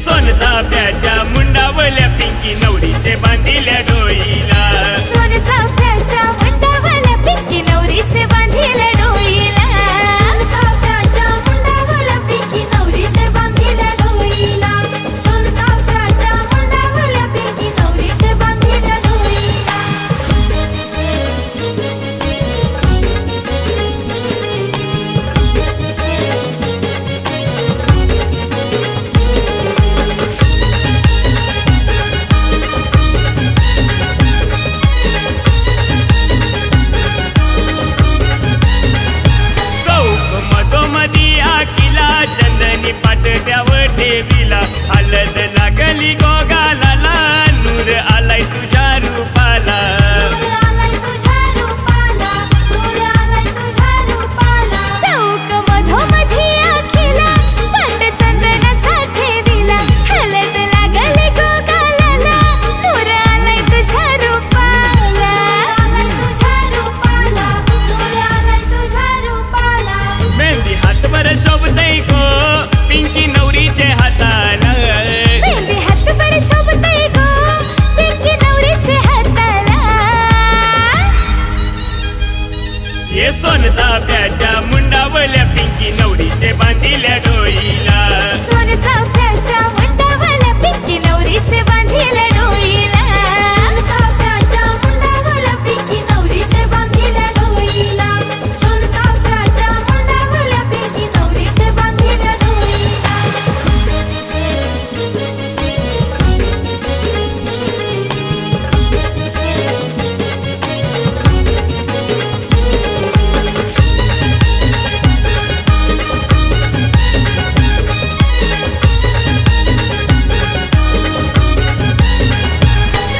सोनचाफ्याच्या मुंडावल्या पिंकी नवरीचे बांधिल्या डोईला सोनचाफ्याच्या मुंडावल्या पिंकी नवरीचे बांधिल्या डोईला सोनचाफ्याच्या मुंडावल्या पिंकी नवरीचे बांधिल्या डोईला सोनचाफ्याच्या मुंडावल्या पिंकी नवरीचे बांधिल्या डोईला चंदनी पाटद्यावर ठेवीला हलद लागली गोगाला नूर आलाय तुझ्या रूपाला चौक मधोमधी आखीला पाटचंदनाचा ठेवीला हलद लागली गोगाला नूर आलाय तुझ्या रूपाला मेहंदी हातभर शोभतय गो पिंकी नवरीचे हाताला मेहंदी हातभर शोभतय गो पिंकी नवरीचे हाताला ये सोनचाफ्याच्या मुंडावल्या पिंकी नवरीचे बांधिल्या डोईला सोनचाफ्याच्या मुंडावल्या पिंकी नवरीचे बांधिल्या डोईला सोनचाफ्याच्या मुंडावल्या पिंकी नवरीचे बांधिल्या डोईला सोनचाफ्याच्या मुंडावल्या पिंकी नवरीचे बांधिल्या डोईला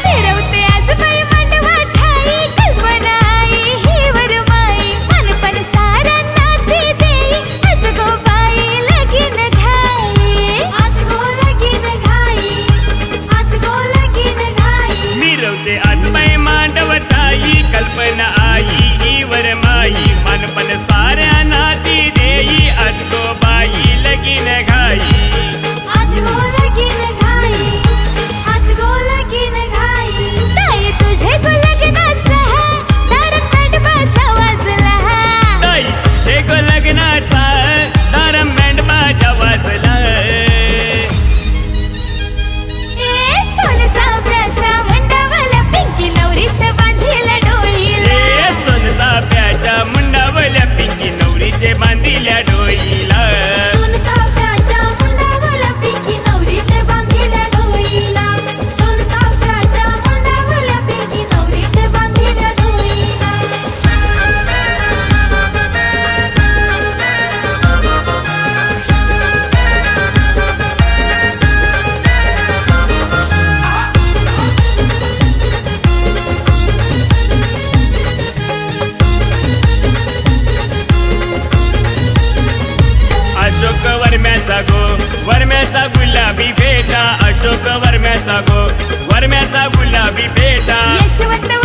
फिरवते आजबाई मांडवा ठाई कल्पना आई ही वरमाई मनपण साऱ्यांना ती देई आज गो बाई लगीन घाई आज गो लगीन घाई आज गो लगीन घाई मिरवते आजबाई मांडवताई कल्पना आई ईवर माई मानपण साऱ्यांना ती देई आज गो बाई लगीन घाई आज गो लगीन घाई आज गो लगीन घाई ताई तुझे गो लग्नाचा दारात बँड वाजला ताई तुझे गो लग्नाचा दारम बँड बाजा वाजला ए सोनचाफ्याच्या मुंडावल्या पिंकी नवरीच्या बांधिल्या डोईला ए सोनचाफ्याच्या मुंडावल्या पिंकी नवरीचे बांधिल्या डोईला सोनचाफ्याच्या मुंडावल्या पिंकी नवरीचे बांधिल्या डोईला सोनचाफ्याच्या मुंडावल्या पिंकी नवरीचे बांधिल्या डोईला अशोक वर्म्याचा गुलाबी फेटा अशोक वर्म्याचा गुलाबी फेटा यशवंत